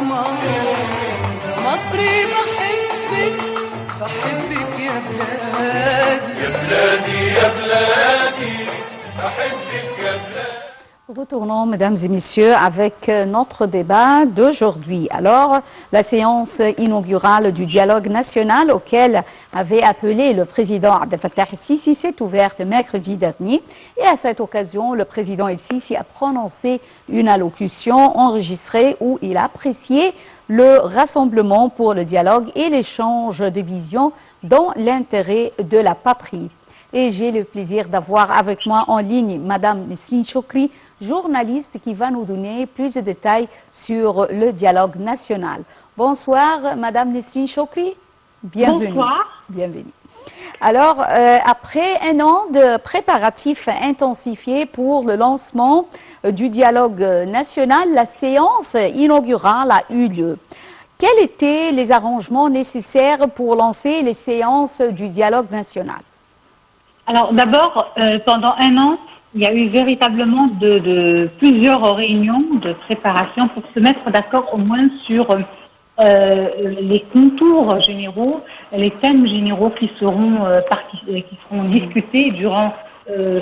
قمر مصري بحبك بحبك يا بلادي يا بلادي يا بلادي بحبك يا بلادي. Retournons, mesdames et messieurs, avec notre débat d'aujourd'hui. Alors, la séance inaugurale du dialogue national auquel avait appelé le président Abdel Fattah el-Sisi s'est ouverte mercredi dernier. Et à cette occasion, le président el-Sisi a prononcé une allocution enregistrée où il appréciait le rassemblement pour le dialogue et l'échange de visions dans l'intérêt de la patrie. Et j'ai le plaisir d'avoir avec moi en ligne Madame Nesrine Chokri, journaliste qui va nous donner plus de détails sur le dialogue national. Bonsoir Madame Nesrine Chokri, bienvenue. Bonsoir. Bienvenue. Alors, après un an de préparatifs intensifiés pour le lancement du dialogue national, la séance inaugurale a eu lieu. Quels étaient les arrangements nécessaires pour lancer les séances du dialogue national? Alors d'abord, pendant un an, il y a eu véritablement plusieurs réunions de préparation pour se mettre d'accord au moins sur les contours généraux, les thèmes généraux qui seront discutés durant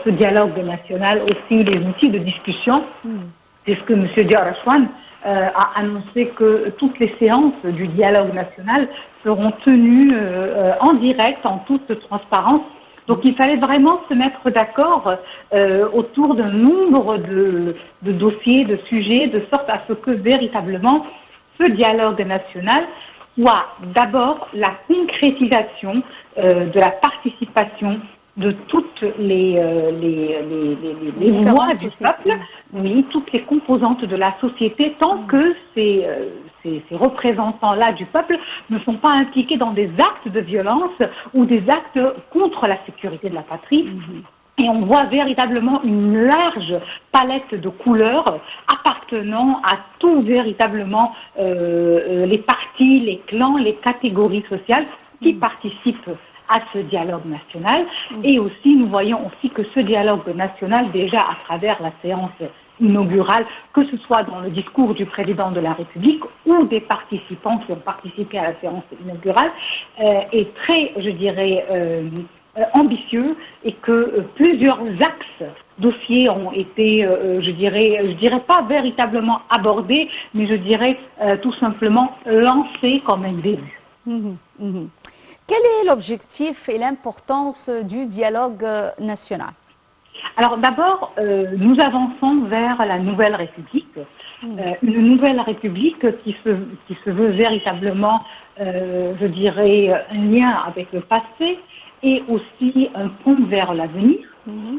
ce dialogue national, aussi les outils de discussion. C'est ce que M. Diarachwan a annoncé, que toutes les séances du dialogue national seront tenues en direct, en toute transparence. Donc il fallait vraiment se mettre d'accord autour d'un nombre de dossiers, de sujets, de sorte à ce que véritablement ce dialogue national soit d'abord la concrétisation de la participation de toutes les voix du peuple, oui, toutes les composantes de la société, tant que ces représentants-là du peuple ne sont pas impliqués dans des actes de violence ou des actes contre la sécurité de la patrie. Et on voit véritablement une large palette de couleurs appartenant à tout véritablement les partis, les clans, les catégories sociales qui participent à ce dialogue national. Et aussi, nous voyons aussi que ce dialogue national, déjà à travers la séance inaugurale, que ce soit dans le discours du président de la République ou des participants qui ont participé à la séance inaugurale, est très, je dirais, ambitieux, et que plusieurs axes dossiers ont été, je dirais pas véritablement abordés, mais je dirais tout simplement lancés comme un début. Quel est l'objectif et l'importance du dialogue national? Alors d'abord, nous avançons vers la nouvelle République, une nouvelle République qui se veut véritablement, je dirais, un lien avec le passé et aussi un pont vers l'avenir.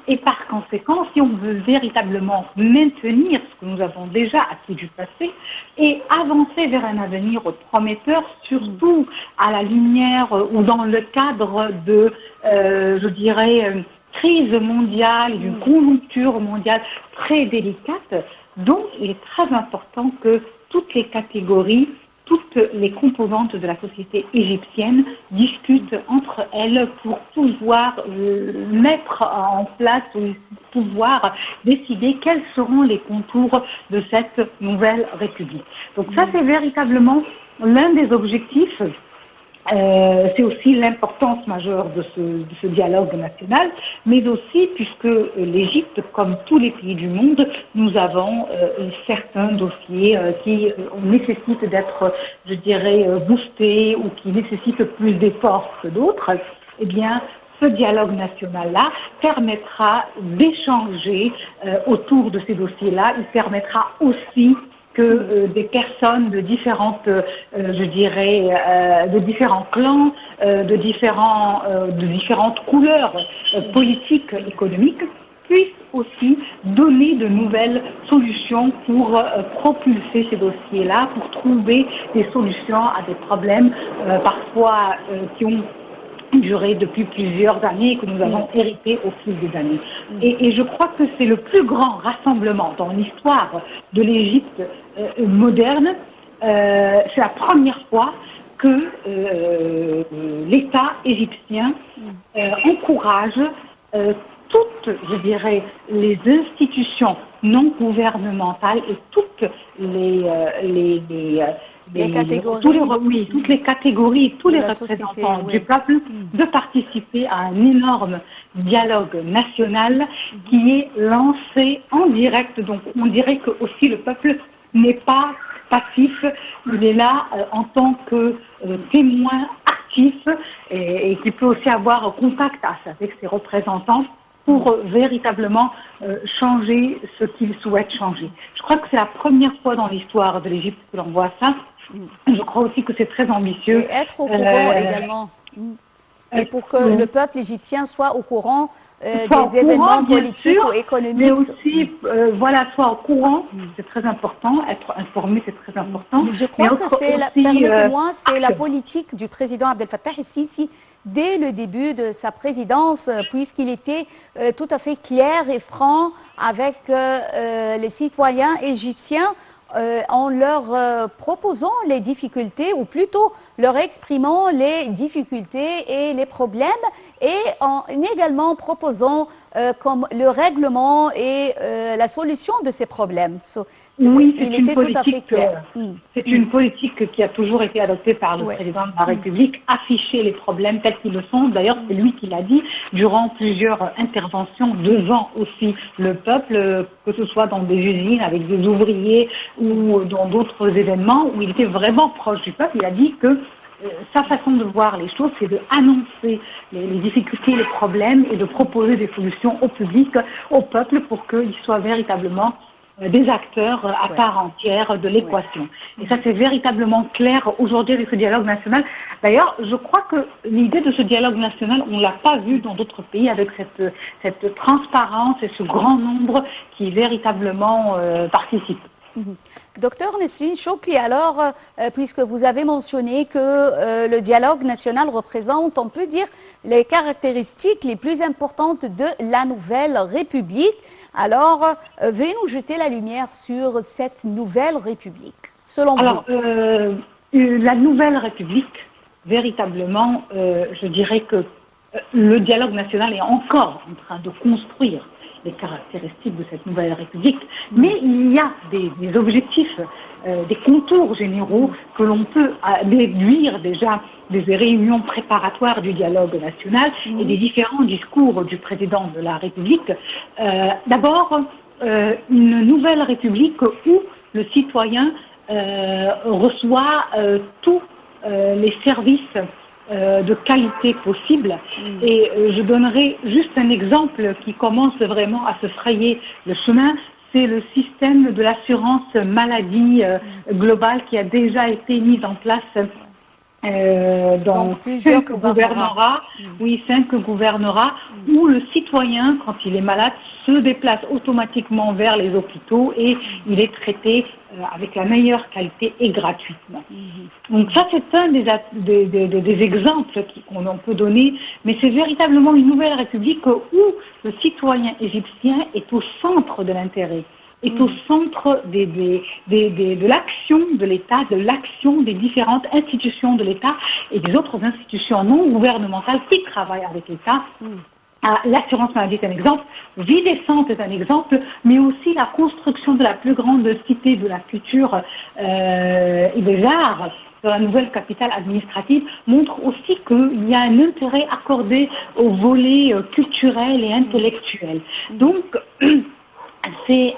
Et par conséquent, si on veut véritablement maintenir ce que nous avons déjà acquis du passé et avancer vers un avenir prometteur, surtout à la lumière ou dans le cadre de, je dirais, crise mondiale, d'une conjoncture mondiale très délicate, donc il est très important que toutes les catégories, toutes les composantes de la société égyptienne discutent entre elles pour pouvoir mettre en place, ou pouvoir décider quels seront les contours de cette nouvelle République. Donc ça, c'est véritablement l'un des objectifs. C'est aussi l'importance majeure de ce dialogue national, mais aussi puisque l'Égypte, comme tous les pays du monde, nous avons certains dossiers qui nécessitent d'être, je dirais, boostés ou qui nécessitent plus d'efforts que d'autres. Eh bien, ce dialogue national-là permettra d'échanger autour de ces dossiers-là. Il permettra aussi que des personnes de différentes, je dirais, de différents clans, de différentes couleurs politiques, économiques, puissent aussi donner de nouvelles solutions pour propulser ces dossiers-là, pour trouver des solutions à des problèmes parfois qui ont duré depuis plusieurs années et que nous avons hérité au fil des années. Et je crois que c'est le plus grand rassemblement dans l'histoire de l'Égypte moderne. C'est la première fois que l'État égyptien encourage toutes, je dirais, les institutions non gouvernementales et toutes Les catégories. toutes les catégories, tous De les la représentants société, oui. du peuple de participer à un énorme dialogue national qui est lancé en direct. Donc on dirait que aussi le peuple n'est pas passif, il est là en tant que témoin actif et qui peut aussi avoir contact avec ses représentants pour véritablement changer ce qu'il souhaite changer. Je crois que c'est la première fois dans l'histoire de l'Égypte que l'on voit ça. Je crois aussi que c'est très ambitieux. Et être au courant également. Et pour que le peuple égyptien soit au courant des événements politiques ou économiques. Mais aussi, soit au courant, c'est très important. Être informé, c'est très important. Mais je crois que permettez-moi, c'est la politique du président Abdel Fattah el-Sisi dès le début de sa présidence, puisqu'il était tout à fait clair et franc avec les citoyens égyptiens en leur proposant les difficultés, ou plutôt leur exprimant les difficultés et les problèmes, et en également proposant comme le règlement et la solution de ces problèmes. Oui, il était tout à fait clair. C'est une politique qui a toujours été adoptée par le président de la République, afficher les problèmes tels qu'ils le sont. D'ailleurs, c'est lui qui l'a dit durant plusieurs interventions devant aussi le peuple, que ce soit dans des usines avec des ouvriers ou dans d'autres événements où il était vraiment proche du peuple. Il a dit que sa façon de voir les choses, c'est d'annoncer les difficultés, les problèmes et de proposer des solutions au public, au peuple, pour qu'ils soient véritablement des acteurs à part entière de l'équation. Et ça, c'est véritablement clair aujourd'hui avec ce dialogue national. D'ailleurs, je crois que l'idée de ce dialogue national, on ne l'a pas vu dans d'autres pays avec cette transparence et ce grand nombre qui véritablement participent. Docteur Nesrine Chokri, alors, puisque vous avez mentionné que le dialogue national représente, on peut dire, les caractéristiques les plus importantes de la nouvelle République, alors veuillez nous jeter la lumière sur cette nouvelle République, selon vous. La nouvelle République, véritablement, je dirais que le dialogue national est encore en train de construire les caractéristiques de cette nouvelle République, mais il y a des objectifs, des contours généraux que l'on peut déduire déjà des réunions préparatoires du dialogue national et des différents discours du président de la République. D'abord, une nouvelle République où le citoyen reçoit tous les services de qualité possible. Et je donnerai juste un exemple qui commence vraiment à se frayer le chemin. C'est le système de l'assurance maladie globale qui a déjà été mis en place dans 5 gouvernorats, où le citoyen, quand il est malade, se déplace automatiquement vers les hôpitaux et il est traité avec la meilleure qualité et gratuitement. Donc ça, c'est un des exemples qu'on peut donner, mais c'est véritablement une nouvelle république où le citoyen égyptien est au centre de l'intérêt, est au centre de l'action de l'État, de l'action des différentes institutions de l'État et des autres institutions non gouvernementales qui travaillent avec l'État. L'assurance maladie est un exemple, Vie décente est un exemple, mais aussi la construction de la plus grande cité de la culture et des arts dans la nouvelle capitale administrative montre aussi qu'il y a un intérêt accordé au volet culturel et intellectuel. Donc, c'est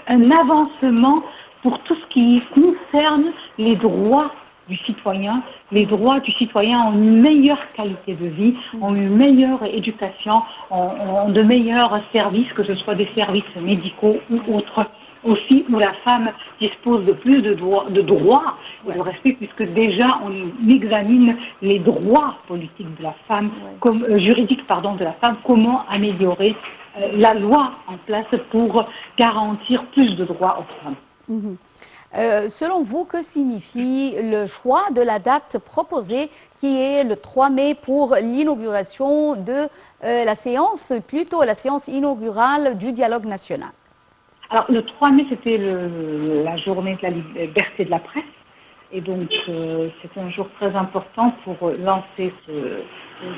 un avancement pour tout ce qui concerne les droits du citoyen. Les droits du citoyen ont une meilleure qualité de vie, ont une meilleure éducation, ont de meilleurs services, que ce soit des services médicaux ou autres. Aussi, où la femme dispose de plus de droits et de respect, puisque déjà on examine les droits politiques de la femme, juridiques de la femme, comment améliorer la loi en place pour garantir plus de droits aux femmes. Selon vous, que signifie le choix de la date proposée, qui est le 3 mai pour l'inauguration de la séance inaugurale du dialogue national? Alors, le 3 mai, c'était la journée de la liberté de la presse. Et donc, c'est un jour très important pour lancer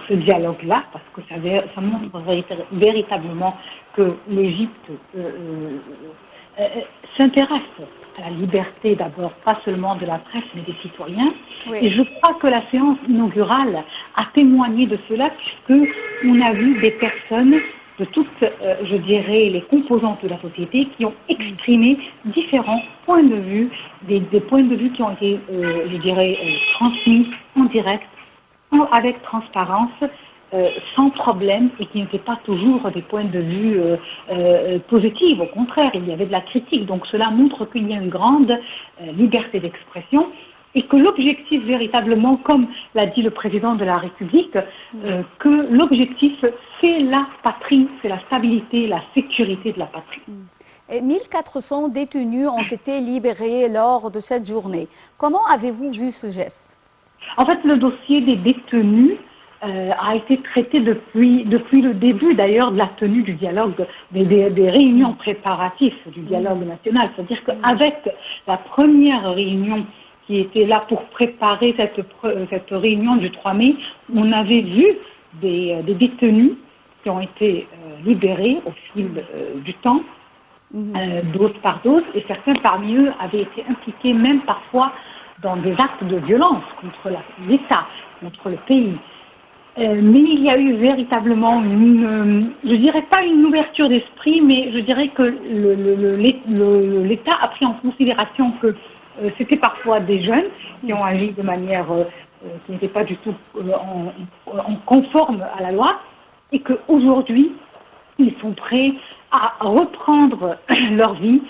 ce dialogue-là, parce que ça montre véritablement que l'Égypte s'intéresse à la liberté d'abord, pas seulement de la presse, mais des citoyens. Oui. Et je crois que la séance inaugurale a témoigné de cela, puisque on a vu des personnes de toutes, je dirais, les composantes de la société qui ont exprimé différents points de vue, des points de vue qui ont été, je dirais, transmis en direct, avec transparence, sans problème, et qui n'étaient pas toujours des points de vue positifs. Au contraire, il y avait de la critique. Donc cela montre qu'il y a une grande liberté d'expression et que l'objectif véritablement, comme l'a dit le président de la République, que l'objectif c'est la patrie, c'est la stabilité, la sécurité de la patrie. Et 1400 détenus ont été libérés lors de cette journée. Comment avez-vous vu ce geste? En fait, le dossier des détenus a été traité depuis le début d'ailleurs de la tenue du dialogue, des réunions préparatives du dialogue national. C'est-à-dire qu'avec la première réunion qui était là pour préparer cette réunion du 3 mai, on avait vu des détenus qui ont été libérés au fil du temps, dose par dose, et certains parmi eux avaient été impliqués même parfois dans des actes de violence contre l'État, contre le pays. Mais il y a eu véritablement je dirais pas une ouverture d'esprit, mais je dirais que l'État a pris en considération que c'était parfois des jeunes qui ont agi de manière qui n'était pas du tout en conforme à la loi, et qu'aujourd'hui, ils sont prêts à reprendre leur vie,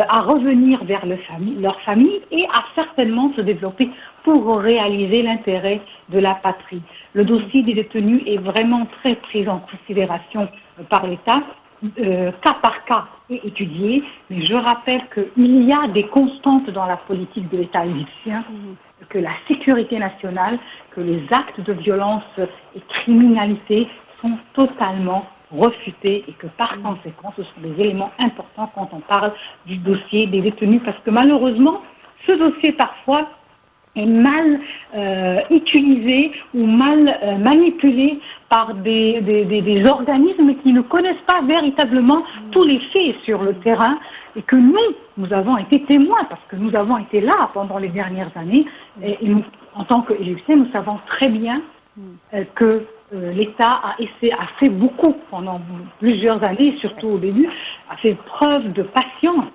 à revenir vers leur famille et à certainement se développer pour réaliser l'intérêt de la patrie. Le dossier des détenus est vraiment très pris en considération par l'État, cas par cas et étudié, mais je rappelle qu'il y a des constantes dans la politique de l'État égyptien, que la sécurité nationale, que les actes de violence et criminalité sont totalement refutés et que par conséquent, ce sont des éléments importants quand on parle du dossier des détenus, parce que malheureusement, ce dossier parfois est mal utilisé ou mal manipulé par des organismes qui ne connaissent pas véritablement tous les faits sur le terrain, et que nous avons été témoins, parce que nous avons été là pendant les dernières années, et nous, en tant qu'Égyptiens, nous savons très bien que l'État a fait beaucoup pendant plusieurs années, surtout au début, a fait preuve de patience.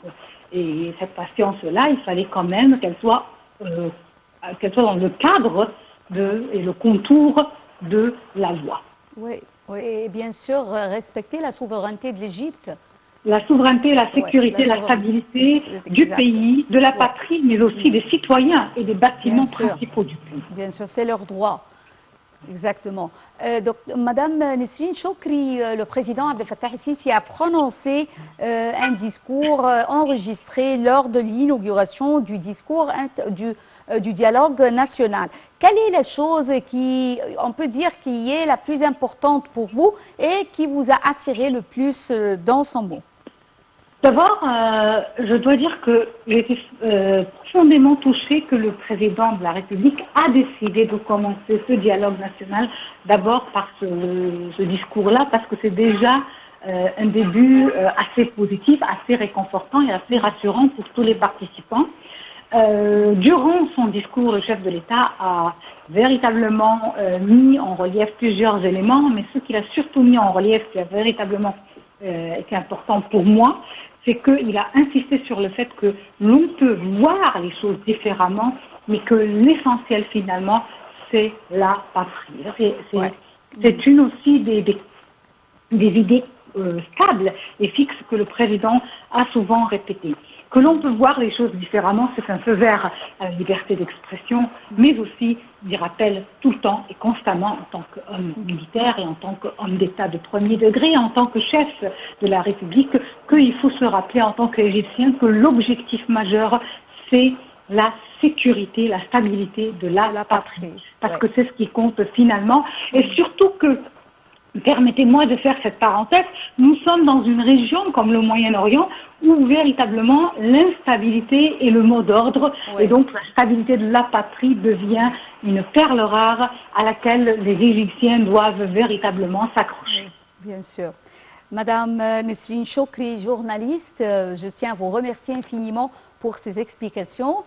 Et cette patience-là, il fallait quand même qu'elle soit dans le cadre et le contour de la loi. Oui, oui, et bien sûr, respecter la souveraineté de l'Égypte. La souveraineté, la sécurité, la stabilité du pays, de la patrie, mais aussi des citoyens et des bâtiments principaux du pays. Bien sûr, c'est leur droit. Exactement. Donc, Madame Nesrine Chokri, le président Abdel Fattah el-Sisi a prononcé un discours enregistré lors de l'inauguration du discours du dialogue national. Quelle est la chose on peut dire, qui est la plus importante pour vous et qui vous a attiré le plus dans son mot? D'abord, je dois dire que j'ai été profondément touchée que le président de la République a décidé de commencer ce dialogue national, d'abord par ce discours-là, parce que c'est déjà un début assez positif, assez réconfortant et assez rassurant pour tous les participants. Durant son discours, le chef de l'État a véritablement mis en relief plusieurs éléments, mais ce qu'il a surtout mis en relief, qui a véritablement été important pour moi, c'est qu'il a insisté sur le fait que l'on peut voir les choses différemment, mais que l'essentiel finalement, c'est la patrie. C'est une aussi des idées stables et fixes que le président a souvent répétées. Que l'on peut voir les choses différemment, c'est un feu vert à la liberté d'expression, mais aussi, il rappelle tout le temps et constamment en tant qu'homme militaire et en tant qu'homme d'État de premier degré, en tant que chef de la République, qu'il faut se rappeler en tant qu'Égyptien que l'objectif majeur, c'est la sécurité, la stabilité de la patrie. Parce que c'est ce qui compte finalement. Et surtout que permettez-moi de faire cette parenthèse, nous sommes dans une région comme le Moyen-Orient où véritablement l'instabilité est le mot d'ordre Oui. et donc la stabilité de la patrie devient une perle rare à laquelle les Égyptiens doivent véritablement s'accrocher. Bien sûr. Madame Nesrine Chokri, journaliste, je tiens à vous remercier infiniment pour ces explications.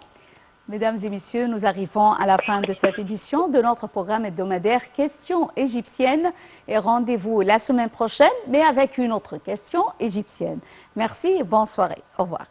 Mesdames et messieurs, nous arrivons à la fin de cette édition de notre programme hebdomadaire Questions égyptiennes et rendez-vous la semaine prochaine, mais avec une autre question égyptienne. Merci et bonne soirée. Au revoir.